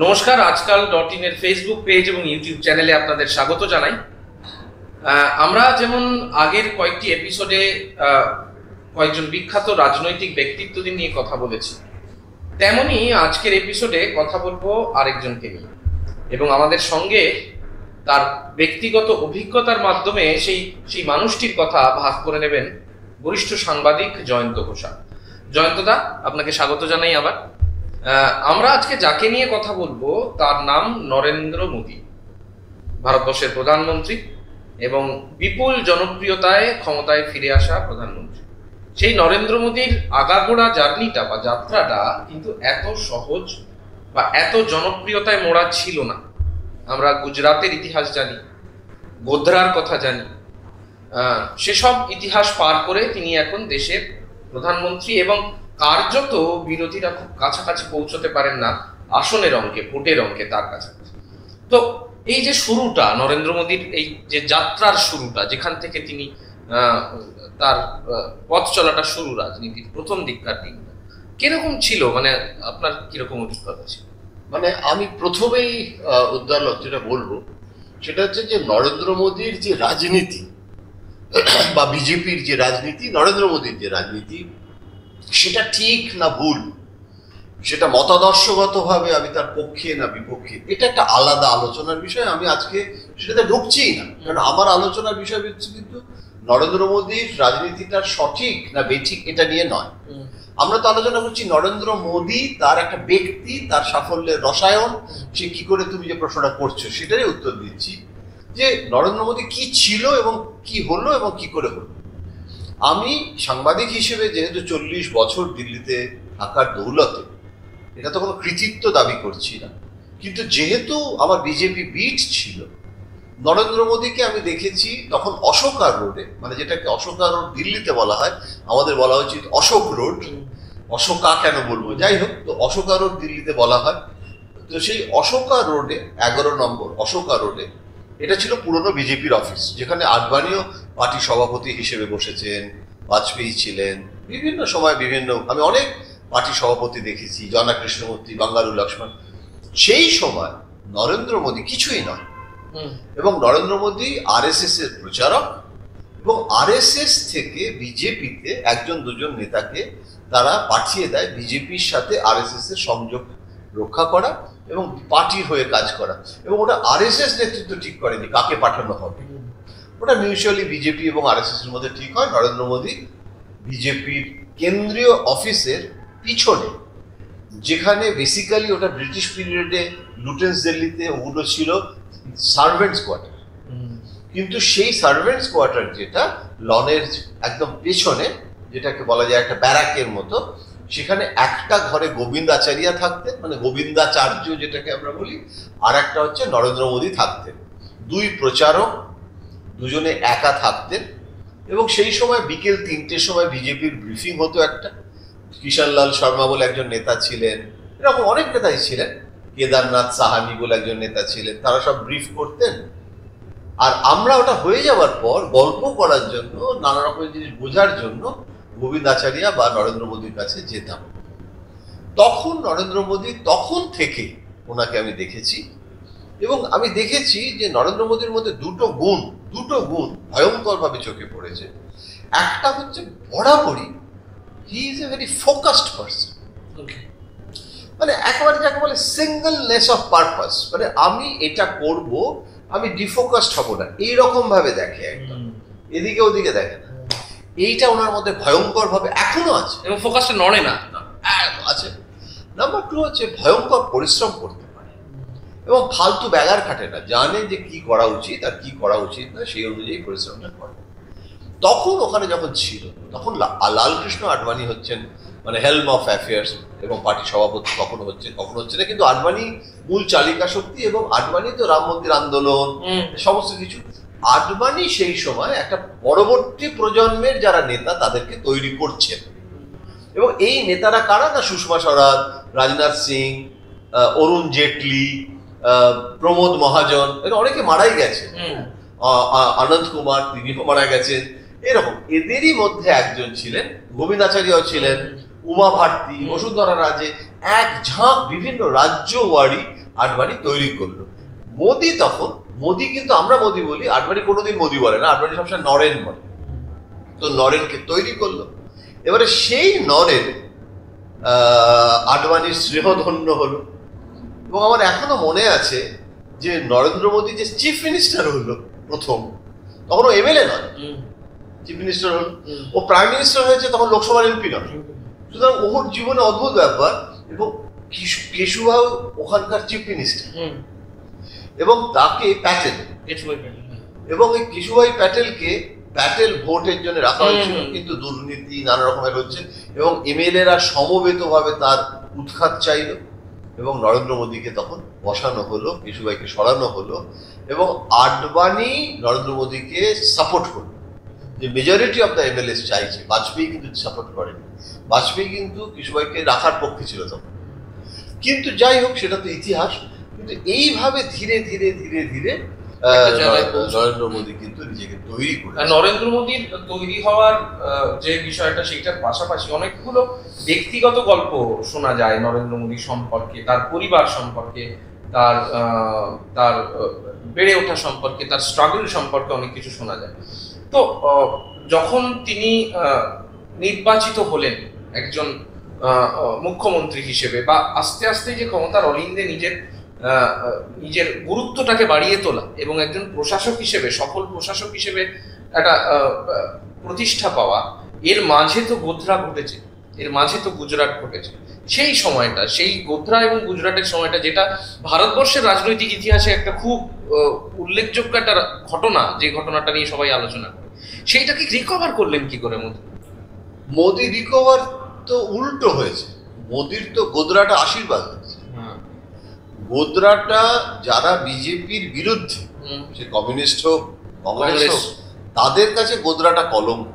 নমস্কার, আজকাল .in এর ফেসবুক পেজ এবং ইউটিউব চ্যানেলে আপনাদের স্বাগত জানাই। আমরা যেমন আগের কয়েকটি এপিসোডে কয়েকজন বিখ্যাত রাজনৈতিক ব্যক্তিত্বদের নিয়ে কথা বলেছি, তেমনি আজকের এপিসোডে কথা বলবো আরেকজনকে নিয়ে, এবং আমাদের সঙ্গে তার ব্যক্তিগত অভিজ্ঞতার মাধ্যমে সেই মানুষটির কথা ভাগ করে নেবেন বরিষ্ঠ সাংবাদিক জয়ন্ত ঘোষাল। জয়ন্তদা, আপনাকে স্বাগত জানাই আবার। আমরা আজকে যাকে নিয়ে কথা বলবো তার নাম নরেন্দ্র মোদী, ভারতবর্ষের প্রধানমন্ত্রী এবং বিপুল জনপ্রিয়তায় ক্ষমতায় ফিরে আসা প্রধানমন্ত্রী। সেই নরেন্দ্র মোদীর আগাগোড়া জার্নিটা বা যাত্রাটা কিন্তু এত সহজ বা এত জনপ্রিয়তায় মোড়া ছিল না। আমরা গুজরাতের ইতিহাস জানি, গোধরার কথা জানি, সেসব ইতিহাস পার করে তিনি এখন দেশের প্রধানমন্ত্রী এবং কার্যত বিরোধীরা খুব কাছাকাছি পৌঁছতে পারেন না আসনের অঙ্কে, ভোটের অঙ্কে তার কাছাকাছি। তো এই যে শুরুটা, নরেন্দ্র মোদীর এই যে যাত্রার শুরুটা, যেখান থেকে তিনি তার পথ চলাটা শুরু, রাজনীতির প্রথম দিককার দিনটা কিরকম ছিল, মানে আপনার কিরকম অভিজ্ঞতা ছিল? মানে আমি প্রথমেই উদ্দালক যেটা বলবো সেটা হচ্ছে যে নরেন্দ্র মোদীর যে রাজনীতি বা বিজেপির যে রাজনীতি, নরেন্দ্র মোদীর যে রাজনীতি, সেটা ঠিক না ভুল, সেটা মতাদর্শগতভাবে আমি তার পক্ষে না বিপক্ষে, এটা একটা আলাদা আলোচনার বিষয়। আমি আজকে সেটাতে ঢুকছিই না, কারণ আমার আলোচনার বিষয় হচ্ছে কিন্তু নরেন্দ্র মোদীর রাজনীতিটা সঠিক না বেঠিক এটা নিয়ে নয়। আমরা তো আলোচনা করছি নরেন্দ্র মোদী, তার একটা ব্যক্তি, তার সাফল্যের রসায়ন, সে কি করে, তুমি যে প্রশ্নটা করছো সেটারই উত্তর দিচ্ছি যে নরেন্দ্র মোদী কি ছিল এবং কি হলো এবং কি করে হলো। আমি সাংবাদিক হিসেবে যেহেতু 40 বছর দিল্লিতে থাকার দৌলতে, এটা তো কোনো কৃতিত্ব দাবি করছি না, কিন্তু যেহেতু আমার বিজেপি বিট ছিল, নরেন্দ্র মোদীকে আমি দেখেছি তখন অশোকা রোডে, মানে যেটাকে অশোকা রোড দিল্লিতে বলা হয়, আমাদের বলা উচিত অশোক রোড, অশোকা কেন বলবো, যাই হোক, তো অশোকা রোড দিল্লিতে বলা হয়। তো সেই অশোকা রোডে 11 নম্বর অশোকা রোডে, এটা ছিল পুরনো বিজেপির অফিস, যেখানে আডবাণীও পার্টি সভাপতি হিসেবে বসেছেন, বাজপেয়ী ছিলেন, বিভিন্ন সময় বিভিন্ন, আমি অনেক পার্টি সভাপতি দেখেছি, জনা কৃষ্ণমূর্তি, বাঙ্গালু লক্ষ্মণ। সেই সময় নরেন্দ্র মোদী কিছুই নয়, এবং নরেন্দ্র মোদী আরএসএস এর প্রচারক, এবং আরএসএস থেকে বিজেপিতে একজন দুজন নেতাকে তারা পাঠিয়ে দেয় বিজেপির সাথে আরএসএস এর সংযোগ রক্ষা করা এবং পার্টির হয়ে কাজ করা। এবং ওটা আরএসএস নেতৃত্ব ঠিক করেনি কাকে পাঠানো হবে, ওটা মিউচুয়ালি বিজেপি এবং আরএসএস এর মধ্যে ঠিক হয়। নরেন্দ্র মোদী বিজেপির কেন্দ্রীয় অফিসের পিছনে, যেখানে বেসিক্যালি ওটা ব্রিটিশ পিরিয়ডে লুটেন্স দিল্লিতে ওগুলো ছিল সার্ভেন্টস কোয়ার্টার, কিন্তু সেই সার্ভেন্টস কোয়ার্টার যেটা লনের একদম পেছনে, যেটাকে বলা যায় একটা ব্যারাকের মতো, সেখানে একটা ঘরে গোবিন্দাচার্য থাকতেন, মানে গোবিন্দাচার্য যেটাকে আমরা বলি, আর একটা হচ্ছে নরেন্দ্র মোদী থাকতেন। দুই প্রচারক দুজনে একা থাকতেন, এবং সেই সময় বিকেল 3টের সময় বিজেপির ব্রিফিং হতো একটা। কিষানলাল শর্মা বলে একজন নেতা ছিলেন, এরকম অনেক নেতাই ছিলেন, কেদারনাথ সাহানি বলে একজন নেতা ছিলেন, তারা সব ব্রিফ করতেন। আর আমরা ওটা হয়ে যাওয়ার পর গল্প করার জন্য, নানা রকমের জিনিস বোঝার জন্য গোবিন্দাচার্য বা নরেন্দ্র মোদীর কাছে যেতাম। তখন নরেন্দ্র মোদী, তখন থেকে ওনাকে আমি দেখেছি, এবং আমি দেখেছি যে নরেন্দ্র মোদীর মধ্যে দুটো গুণ ভয়ঙ্করভাবে চোখে পড়েছে। একটা হচ্ছে বরাবরই he is a very focused person, মানে একেবারে যাকে বলে সিঙ্গলনেস অফ পারপাস, মানে আমি এটা করব, আমি ডিফোকাসড হব না, এইরকম ভাবে দেখে, একদম এদিকে ওদিকে দেখে না। এইটা ওনার মধ্যে ভয়ঙ্কর ভাবে এখনো আছে, এবং ফোকাসটা নড়ে না আছে। নাম্বার 2 হচ্ছে ভয়ঙ্কর পরিশ্রম করতে পারে এবং ফালতু ব্যাগার খাটে না, জানে যে কি করা উচিত আর কি করা উচিত না, সেই অনুযায়ী পরিশ্রমটা করে। তখন ওখানে যখন ছিল, তখন লালকৃষ্ণ আডবাণী হচ্ছেন মানে হেলম অফ অ্যাফেয়ার্স এবং পার্টি সভাপতি, কখনো হচ্ছে না, কিন্তু আডবাণী মূল চালিকা শক্তি, এবং আডবাণী তো রাম মন্দির আন্দোলন সমস্ত কিছু। আডবাণী সেই সময় একটা পরবর্তী প্রজন্মের যারা নেতা তাদেরকে তৈরি করছেন, এবং এই নেতারা কারা না, সুষমা স্বরাজ, রাজনাথ সিং, অরুণ জেটলি, প্রমোদ মহাজন, এরা অনেকে মারাই গেছে, আনন্দ কুমার তিনিও মারা গেছেন, এরকম এদেরই মধ্যে একজন ছিলেন, গোবিন্দাচার্য ছিলেন, উমা ভারতী, বসুন্ধরা রাজে, এক ঝাঁক বিভিন্ন রাজ্য ওয়ারি আডবাণী তৈরি করলো। মোদি তখন, মোদি কিন্তু আমরা মোদি বলি, আডবাণী কোনোদিন মোদি বলে না, আডবাণী সবসময় নরেন বলে। তো নরেনকে তৈরি করলো। এবারে সেই নরেন আডবাণীর স্নেহধন্য হলো। এবং আমার এখনো মনে আছে যে নরেন্দ্র মোদী যে চিফ মিনিস্টার হলো প্রথম, তখন ও এমএলএ নয়, চিফ মিনিস্টার হলো। ও প্রাইম মিনিস্টার হয়েছে তখন লোকসভার এমপি নয়। সুতরাং ওর জীবনে অদ্ভুত ব্যাপার। এবং কেশুভাউ ওখানকার চিফ মিনিস্টার, এবং তাকে প্যাটেল, এবং এই কেশুভাই প্যাটেলকে প্যাটেল ভোটের জন্য রাখা হয়েছিল, কিন্তু দুর্নীতি নানা রকমের হচ্ছে এবং এমএলএরা সমবেতভাবে তার উৎখাত চাইল, এবং নরেন্দ্র মোদীকে তখন বসানো হলো, কেশুভাইকে সরানো হলো, এবং আডবাণী নরেন্দ্র মোদীকে সাপোর্ট করলো। যে মেজরিটি অফ দ্য এমএলএস চাইছে, বাজপেয়ী কিন্তু সাপোর্ট করেনি। বাজপেয়ী কিন্তু কেশুভাইকে রাখার পক্ষে ছিল তখন। কিন্তু যাই হোক, সেটা তো ইতিহাস। কিন্তু এইভাবে ধীরে ধীরে ধীরে ধীরে নরেন্দ্র মোদী কিন্তু নিজেকে তৈরি করে। নরেন্দ্র মোদীর তৈরি হওয়ার যে বিষয়টা, সেইটার পাশাপাশি অনেকগুলো ব্যক্তিগত গল্প শোনা যায় নরেন্দ্র মোদী সম্পর্কে, তার পরিবার সম্পর্কে, তার তার বেড়ে ওঠা সম্পর্কে, তার স্ট্রাগল সম্পর্কে অনেক কিছু শোনা যায়। তো যখন তিনি নির্বাচিত হলেন একজন মুখ্যমন্ত্রী হিসেবে, বা আস্তে আস্তে যে ক্ষমতার অলিন্দে নিজের গুরুত্বটাকে বাড়িয়ে তোলা এবং একজন প্রশাসক হিসেবে, সফল প্রশাসক হিসেবে একটা প্রতিষ্ঠা পাওয়া, এর মাঝে তো গোধরা ঘটেছে, এর মাঝে তো গুজরাট ঘটেছে। সেই সময়টা, সেই গোধরা এবং গুজরাটের সময়টা, যেটা ভারতবর্ষের রাজনৈতিক ইতিহাসে একটা খুব উল্লেখযোগ্য একটা ঘটনা, যে ঘটনাটা নিয়ে সবাই আলোচনা করে, সেইটাকে রিকভার করলেন কি করে মোদী? মোদী রিকভার তো উল্টো হয়েছে। মোদীর তো গোধরাটা আশীর্বাদ হয়েছে। গোধরাটা যারা বিজেপির বিরুদ্ধে, সে কমিউনিস্ট হোক, কংগ্রেস হোক, তাদের কাছে গোধরাটা কলঙ্ক।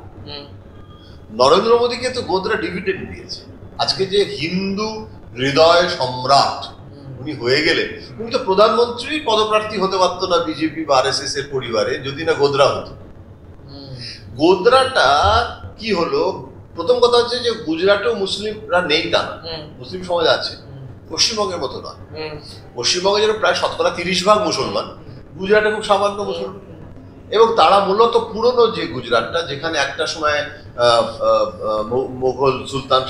নরেন্দ্র মোদীকে তো গোধরা ডিভিডেন্ড দিয়েছে। আজকে যে হিন্দু হৃদয় সম্রাট উনি হয়ে গেলেন, উনি তো প্রধানমন্ত্রী পদপ্রার্থী হতে পারত না বিজেপি বা আরএসএস এর পরিবারে, যদি না গোধরা হতো। গোধরাটা কি হলো? প্রথম কথা হচ্ছে যে গুজরাটেও মুসলিমরা নেই তা না, মুসলিম সমাজ আছে, পশ্চিমবঙ্গের মতো নয়। পশ্চিমবঙ্গে যেন প্রায় 30% মুসলমান, গুজরাটে খুব সামান্য মুসলমান। এবং তারা মূলত পুরনো যে গুজরাটটা, যেখানে একটা সময় মুঘল সুলতান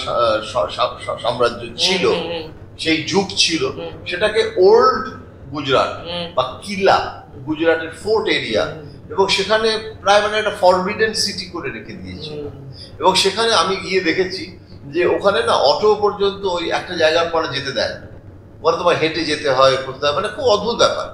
সাম্রাজ্য ছিল, সেই যুগ ছিল, সেটাকে ওল্ড গুজরাট বা কিলা, গুজরাটের ফোর্ট এরিয়া, এবং সেখানে প্রায় মানে একটা ফরবিডেন সিটি করে রেখে দিয়েছে। এবং সেখানে আমি গিয়ে দেখেছি যে ওখানে না অটো পর্যন্ত ওই একটা জায়গার পরে যেতে দেয়, ওরা তোমার হেঁটে যেতে হয়, করতে হয়, মানে খুব অদ্ভুত ব্যাপার।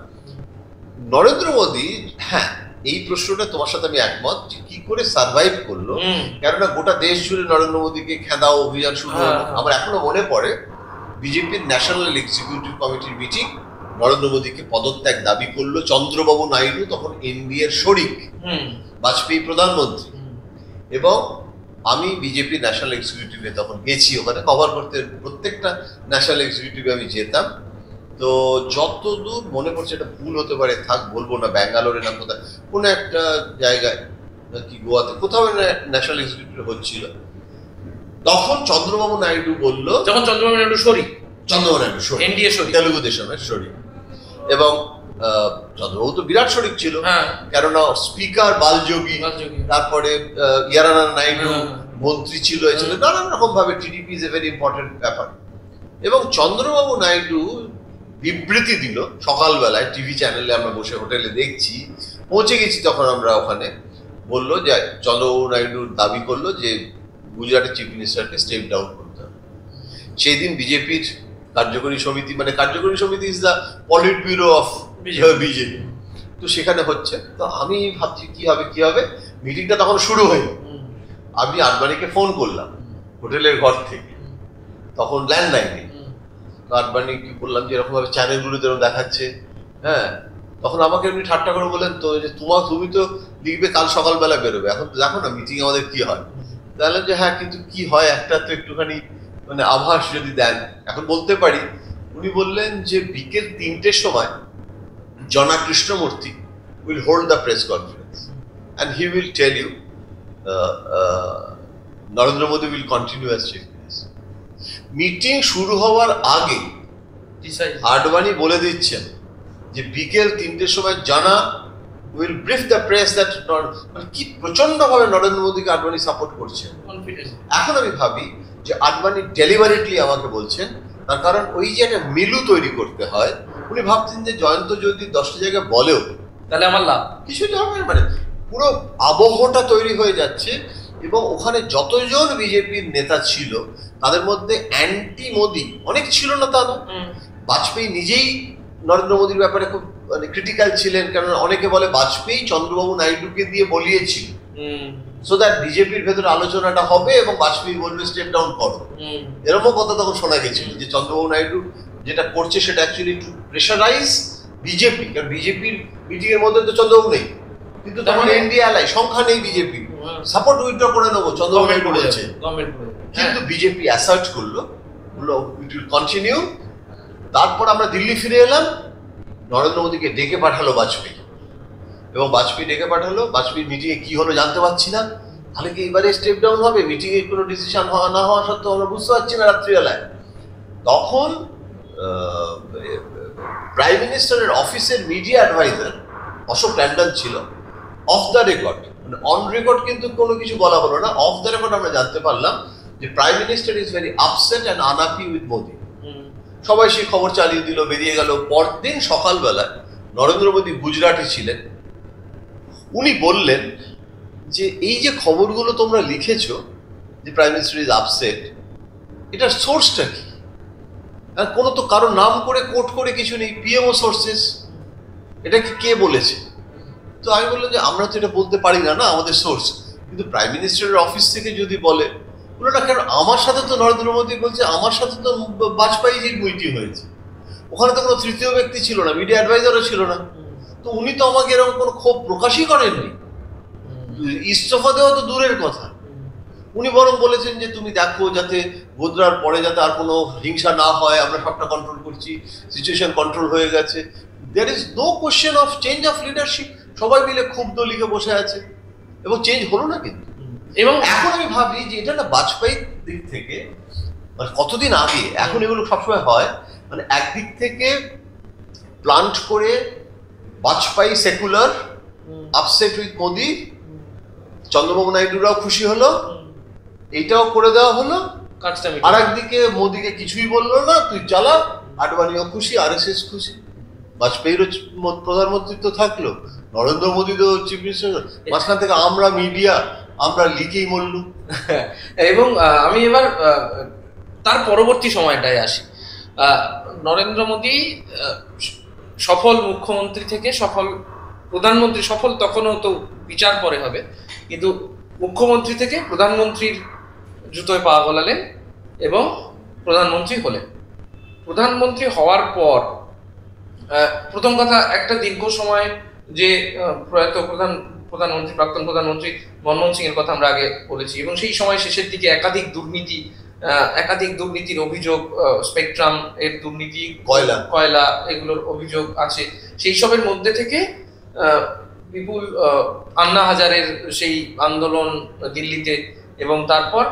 নরেন্দ্র মোদী, হ্যাঁ, এই প্রশ্নটা তোমার সাথে আমি একমত যে কি করে সার্ভাইভ করলো, কেননা গোটা দেশ জুড়ে নরেন্দ্র মোদীকে খেদাও অভিযান শুরু হলো। আমার এখনো মনে পড়ে বিজেপির ন্যাশনাল এক্সিকিউটিভ কমিটির মিটিং, নরেন্দ্র মোদীকে পদত্যাগ দাবি করলো চন্দ্রবাবু নাইডু, তখন এনডিএর শরিক, বাজপেয়ী প্রধানমন্ত্রী, এবং আমি বিজেপি ন্যাশনাল এক্সিকিউটিভে তখন গেছি ওখানে কভার করতে। প্রত্যেকটা ন্যাশনাল এক্সিকিউটিভে আমি যেতাম। তো যতদূর মনে পড়ছে, এটা ভুল হতে পারে, থাক বলবো না, ব্যাঙ্গালোরে না কোথায়, কোনো একটা জায়গায় কি গোয়াতে কোথাও ন্যাশনাল এক্সিকিউটিভ হচ্ছিল, তখন চন্দ্রবাবু নাইডু বলল, যখন চন্দ্রবাবু নাইডু শরিক, চন্দ্রবাবু নাইডু এনডিএ শরিক, তেলুগু দেশমের শরিক, এবং চন্দ্রবাবু তো বিরাট শরিক ছিল, কেননা স্পিকার বালযোগী, তারপরে ইয়ারানা নাইডু মন্ত্রী ছিল, এছাড়া নানান রকম ভাবে TDP is a very important ব্যাপার। এবং চন্দ্রবাবু নাইডু বিবৃতি দিল সকালবেলায়, টিভি চ্যানেলে আমরা বসে হোটেলে দেখছি, পৌঁছে গেছি তখন আমরা ওখানে, বললো যে চন্দ্রবাবু নাইডু দাবি করলো যে গুজরাটের চিফ মিনিস্টারকে স্টেপ ডাউন করতে হবে। সেই দিন বিজেপির কার্যকরী সমিতি, মানে কার্যকরী সমিতি is the polit bureau of BJP, তো সেখানে হচ্ছে। তো আমি ভাবছি কি হবে, মিটিংটা তখন শুরু হয়ে, আমি আডবাণীকে ফোন করলাম হোটেলের ঘর থেকে, তখন ল্যান্ডলাইনে। তো আডবাণীকে বললাম যে এরকম ভাবে চ্যানেলগুলোতে দেখাচ্ছে, হ্যাঁ। তখন আমাকে এমনি ঠাট্টা করে বললেন, তো যে তুমি তো লিখবে কাল সকালবেলা বেরোবে, এখন তো দেখো না মিটিং আমাদের কি হয়। তাহলে যে হ্যাঁ, কিন্তু কি হয় একটা তো একটুখানি মানে আভাস যদি দেন, এখন বলতে পারি। উনি বললেন যে বিকেল 3টের সময় জনা Krishnamurthy will hold the press conference and he will tell you Narendra Modi will continue as chief minister. Meeting শুরু হওয়ার আগে আডবাণী বলে দিচ্ছেন যে বিকেল 3টের সময় জানা will brief the press that, মানে কি প্রচন্ড ভাবে নরেন্দ্র মোদীকে আডবাণী সাপোর্ট করছে। এখন আমি ভাবি যে আডবাণী ডেলিভারেটলি আমাকে বলছেন, তার কারণ ওই যে একটা মিলু তৈরি করতে হয়, উনি ভাবছেন যে জয়ন্ত যদি 10টা জায়গায় বলেও তাহলে আমার লাভ কিছু ধরনের, মানে পুরো আবহটা তৈরি হয়ে যাচ্ছে। এবং ওখানে যতজন বিজেপির নেতা ছিল তাদের মধ্যে অ্যান্টি মোদি অনেক ছিল না, তা না। বাজপেয়ী নিজেই নরেন্দ্র মোদীর ব্যাপারে খুব মানে ক্রিটিক্যাল ছিলেন, কারণ অনেকে বলে বাজপেয়ী চন্দ্রবাবু নাইডুকে দিয়ে বলিয়েছিল সো দ্যাট বিজেপির ভেতরে আলোচনাটা হবে এবং বাজপেয়ী বলবে স্টেপ ডাউন করো। এরকম কথা তখন শোনা গেছিল যে চন্দ্রবাবু নাইডু যেটা করছে সেটা অ্যাকচুয়ালি টু প্রেশারাইজ বিজেপি, কারণ বিজেপির মিটিং এর মধ্যে তো চন্দ্রবাবু নেই, কিন্তু তখন এনডিএ আলাই সংখ্যা নেই, বিজেপি সাপোর্ট উইথড্র করে নেবো চন্দ্রবাবু নাইডু বলেছে। কিন্তু বিজেপি অ্যাসার্ট করলো, বললো ইট উইল কন্টিনিউ। তারপর আমরা দিল্লি ফিরে এলাম, নরেন্দ্র মোদীকে ডেকে পাঠালো বাজপেয়ী, এবং বাজপেয়ী ডেকে পাঠালো। বাজপেয়ীর মিটিংয়ে কি হলো জানতে পারছি না, তাহলে কি এবারে স্টেপ ডাউন হবে? মিটিংয়ে কোনো ডিসিশন না হওয়া সত্ত্বেও আমরা বুঝতে পারছি না রাত্রিবেলায়। তখন প্রাইম মিনিস্টারের অফিসের মিডিয়া অ্যাডভাইজার অশোক ট্যান্ডন ছিল। অফ দ্য রেকর্ড, মানে অন রেকর্ড কিন্তু কোনো কিছু বলা হলো না, অফ দ্য রেকর্ড আমরা জানতে পারলাম যে prime minister is very upset and unhappy with Modi. সবাই সেই খবর চালিয়ে দিল, বেরিয়ে গেল। পরদিন সকালবেলায় নরেন্দ্র মোদী গুজরাটে ছিলেন, উনি বললেন যে এই যে খবরগুলো তোমরা লিখেছো যে প্রাইম মিনিস্টার ইজ আপসেট, এটার সোর্সটা কি? আর কোনো তো কারো নাম করে কোট করে কিছু নেই, পিএমও সোর্সেস, এটা কি কে বলেছে? তো আমি বললাম যে আমরা তো এটা বলতে পারি না, না আমাদের সোর্স, কিন্তু প্রাইম মিনিস্টারের অফিস থেকে যদি বলে, বলো না কেন, আমার সাথে তো নরেন্দ্র মোদী বলছে, আমার সাথে তো বাজপেয়ীজির মিটিং হয়েছে, ওখানে তো কোনো তৃতীয় ব্যক্তি ছিল না, মিডিয়া অ্যাডভাইজারও ছিল না, তো উনি তো আমাকে এরকম কোনো ক্ষোভ প্রকাশই করেননি, ইস্তফা দেওয়া তো দূরের কথা। উনি বরং বলেছেন যে তুমি দেখো যাতে গোদরার পরে যাতে আর কোনো হিংসা না হয়, আমরা সবটা কন্ট্রোল করছি, সিচুয়েশন কন্ট্রোল হয়ে গেছে, there is no question of change of leadership. সবাই মিলে ক্ষুব্ধ লিখে বসে আছে এবং চেঞ্জ হলো না কিন্তু। এবং এখন আমি ভাবি যে এটা না বাজপেয়ীর দিক থেকে, মানে কতদিন আগে, এখন এগুলো সবসময় হয়, মানে একদিক থেকে প্লান্ট করে Vajpayee secular, upset with Modi, Chandrababu নাইডুরাও খুশি হলো, এইটাও করে দেওয়া হলো, আর একদিকে মোদিকে কিছুই বললো না, তুই চালা, আডবাণীও খুশি, আরএসএস খুশি, বাজপেয়ীরও প্রধানমন্ত্রী তো থাকলো, নরেন্দ্র মোদী তো চিফ মিনিস্টার, মাঝখান থেকে আমরা মিডিয়া আমরা লিখেই মরলু। এবং আমি এবার তার পরবর্তী সময়টায় আসি। নরেন্দ্র মোদী সফল মুখ্যমন্ত্রী থেকে সফল প্রধানমন্ত্রী, সফল তখনও তো বিচার পরে হবে, কিন্তু মুখ্যমন্ত্রী থেকে প্রধানমন্ত্রীর জুতোয় পা গলালেন এবং প্রধানমন্ত্রী হলেন। প্রধানমন্ত্রী হওয়ার পর প্রথম কথা, একটা দীর্ঘ সময় যে প্রয়াত প্রধানমন্ত্রী প্রাক্তন প্রধানমন্ত্রী মনমোহন সিং এর কথা আমরা আগে বলেছি, এবং সেই সময় শেষের দিকে একাধিক দুর্নীতির অভিযোগ, স্পেকট্রাম এর দুর্নীতি, কয়লা এগুলোর অভিযোগ আছে। সেই সবের মধ্যে থেকে বিপুল আন্না হাজারের সেই আন্দোলন দিল্লিতে, এবং তারপর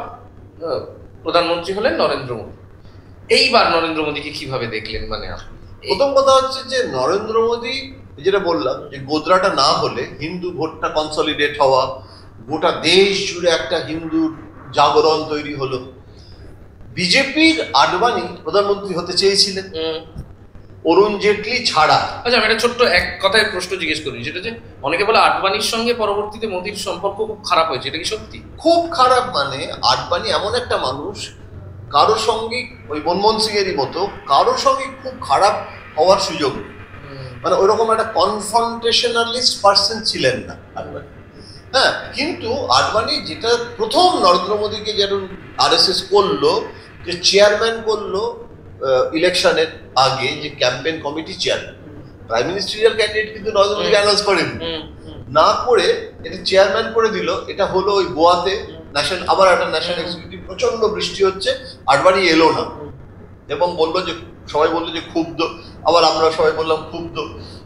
প্রধানমন্ত্রী হলেন নরেন্দ্র মোদী। এইবার নরেন্দ্র মোদীকে কিভাবে দেখলেন? মানে প্রথম কথা হচ্ছে যে নরেন্দ্র মোদী, যেটা বললাম যে গোদরাটা না হলে হিন্দু ভোটটা কনসলিডেট হওয়া, গোটা দেশ জুড়ে একটা হিন্দুর জাগরণ তৈরি হলো। বিজেপির আডবাণী প্রধানমন্ত্রী হতে চেয়েছিলেন, অরুণ জেটলি ছাড়া। আচ্ছা, আমি একটা ছোট্ট এক কথায় প্রশ্ন জিজ্ঞেস করি, যেটা যে অনেকে বলে আডবাণীর সঙ্গে পরবর্তীতে মোদীর সম্পর্ক খুব খারাপ হয়েছে, এটা কি সত্যি? খুব খারাপ মানে আডবাণী এমন একটা মানুষ, কারোর সঙ্গে ওই মনমোহন সিং এরই মতো কারোর সঙ্গে খুব খারাপ হওয়ার সুযোগ নেই, মানে ওইরকম একটা কনফ্রন্টেশনালিস্ট পার্সন ছিলেন না আডবাণী। হ্যাঁ, কিন্তু আডবাণী যেটা প্রথম নরেন্দ্র মোদীকে যেমন আরএসএস করলো, যে চেয়ারম্যান করলো ইলেকশনের আগে, যে campaign committee chairman, prime ministerial candidate কিন্তু নরেন্দ্র মোদীকে অ্যানাউন্স করেনি, না করে এটা চেয়ারম্যান করে দিল। এটা হলো ওই গোয়াতে ন্যাশনাল, আবার একটা ন্যাশনাল এক্সিকিউটিভ, প্রচন্ড বৃষ্টি হচ্ছে, আডবাণী এলো না এবং বললো যে, সবাই বললো যে ক্ষুব্ধ, আবার আমরা সবাই বললাম ক্ষুব্ধ।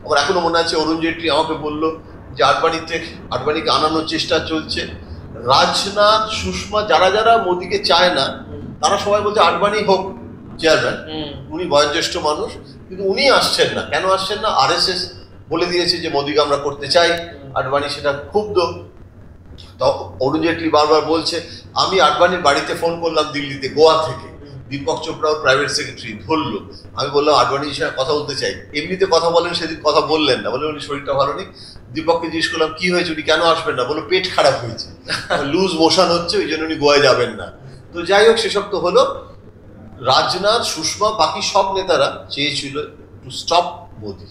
আমার এখনো মনে আছে অরুণ জেটলি আমাকে বললো যে আডবাণীকে আনানোর চেষ্টা চলছে। রাজনাথ, সুষমা, যারা যারা মোদীকে চায় না, তারা সবাই বলছে আডবাণী হোক, চেয়ারম্যান, উনি বয়োজ্যেষ্ঠ মানুষ, কিন্তু উনি আসছেন না। কেন আসছেন না? RSS বলে দিয়েছে যে মোদিকে আমরা করতে চাই। আডবাণী সেটা ক্ষুব্ধ। তো অরুণ জেটলি বারবার বলছে, আমি আডবাণীর বাড়িতে ফোন করলাম দিল্লিতে, গোয়া থেকে, দীপক চোপড়াও প্রাইভেট সেক্রেটারি ধরলো। আমি বললাম আডবাণীর সঙ্গে কথা বলতে চাই। এমনিতে কথা বলেন, সেদিন কথা বললেন না, বলে উনি শরীরটা ভালো নেই। দীপককে জিজ্ঞেস করলাম কি হয়েছে, উনি কেন আসবেন না? বললো পেট খারাপ হয়েছে, লুজ মোশন হচ্ছে, ওই জন্য উনি গোয়ায় যাবেন না। তো যাই হোক, সেসব তো হলো। রাজনাথ, সুষমা, বাকি সব নেতারা চেয়েছিল টু স্টপ মোদি,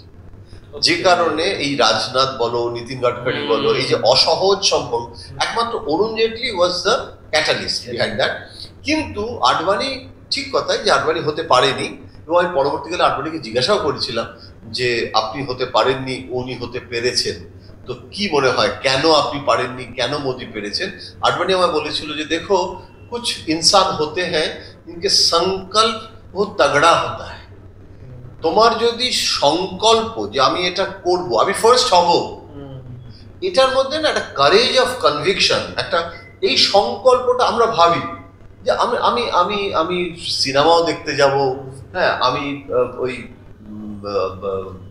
যে কারণে এই রাজনাথ বলো, নীতিন গাডকারি বলো, এই যে অসহজ সম্পর্ক, একমাত্র Arun Jaitley was the catalyst behind that. কিন্তু আডবাণী, ঠিক কথাই যে আডবাণী হতে পারেনি, এবং আমি পরবর্তীকালে আডবাণীকে জিজ্ঞাসাও করেছিলাম যে আপনি হতে পারেননি, উনি হতে পেরেছেন, তো কি মনে হয় কেন আপনি পারেননি, কেন মোদি পেরেছেন? আডবাণী আমায় বলেছিল যে দেখো, कुछ इंसान होते हैं इनके संकल्प बहुत तगड़ा होता है। তোমার যদি সংকল্প যে আমি এটা করব, আমি ফার্স্ট হব, এটার মধ্যে না একটা কারেজ অফ কনভিকশন, একটা এই সংকল্পটা আমরা ভাবি যে আমি আমি আমি আমি সিনেমাও দেখতে যাব, হ্যাঁ, আমি ওই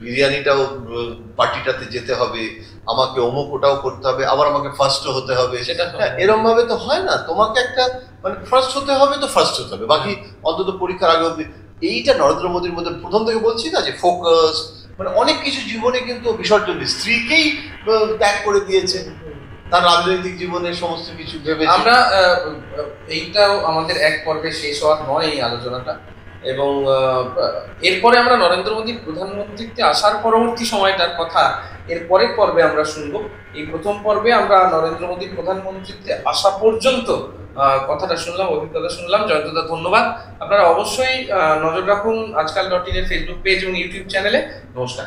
বিরিয়ানিটাও পার্টিটাতে যেতে হবে, আমাকে অমুক ওটাও করতে হবে, আবার আমাকে ফার্স্টও হতে হবে, সেটা এরকম ভাবে তো হয় না। তোমাকে একটা মানে ফার্স্ট হতে হবে, তো ফার্স্ট হতে হবে, বাকি অন্তত পরীক্ষার আগে অব্দি। এইটা নরেন্দ্র মোদীর মধ্যে প্রথম থেকে বলছি না, যে ফোকাস, মানে অনেক কিছু জীবনে কিন্তু বিসর্জন দিয়ে স্ত্রীকেই ত্যাগ করে দিয়েছে, তার রাজনৈতিক জীবনের সমস্ত কিছু ভেবে। আমরা এইটাও আমাদের এক পর্বে শেষ হওয়ার নয় এই আলোচনাটা, এবং এরপরে আমরা নরেন্দ্র মোদী প্রধানমন্ত্রীতে আসার পরবর্তী সময়টার কথা এর পরের পর্বে আমরা শুনবো। এই প্রথম পর্বে আমরা নরেন্দ্র মোদী প্রধানমন্ত্রীতে আসা পর্যন্ত কথাটা শুনলাম, অভিজ্ঞতা শুনলাম। জয়ন্তদা, ধন্যবাদ। আপনারা অবশ্যই নজর রাখুন আজকাল.in এর ফেসবুক পেজ এবং ইউটিউব চ্যানেলে। নমস্কার।